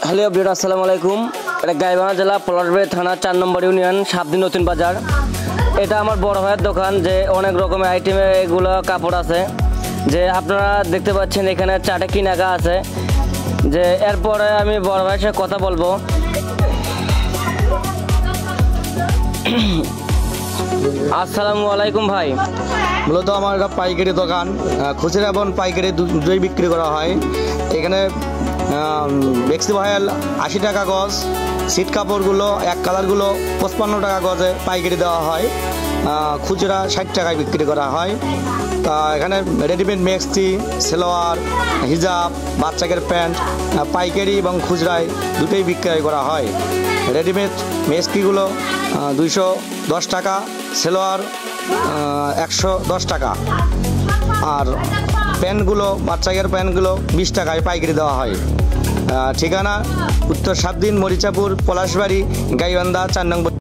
Hello everyone, আসসালামু আলাইকুম। এটা গাইবান্ধা জেলা পলাশবাড়ি থানা 4 নম্বর ইউনিয়ন সাবদি নতুন বাজার। এটা আমার বড় ভাইয়ের দোকান, যে অনেক রকমের আইটেমের এগুলো কাপড় আছে, যে আপনারা দেখতে পাচ্ছেন এখানে 4টা কিনাকা আছে। যে এরপরে আমি বড় ভাইয়ের সাথে কথা বলবো। আসসালামু আলাইকুম ভাই। মূলত আমার একটা পাইকারি দোকান, খুচরা এবং পাইকারি দুটোই বিক্রি করা হয়। এখানে বেক্সি ভাইয়াল 80 টাকা গজ, সিট কাপড়গুলো এক কালারগুলো 55 টাকা গজে পাইকারি দেওয়া হয়, খুচরা 60 টাকায় বিক্রি করা হয়। তা এখানে রেডিমেড মেক্সি, সেলোয়ার, হিজাব, বাচ্চাদের প্যান্ট পাইকারি এবং খুচরায় দুটোই বিক্রয় করা হয়। রেডিমেড মেক্সিগুলো 210 টাকা, সেলোয়ার 110 টাকা, আর প্যান্টগুলো বাচ্চাদের প্যান্টগুলো 20 টাকায় পাইকারি দেওয়া হয়। ঠিকানা উত্তর সাবদিন, মরিচাপুর, পলাশবাড়ি, গাইবান্ধা 4 নম্বর।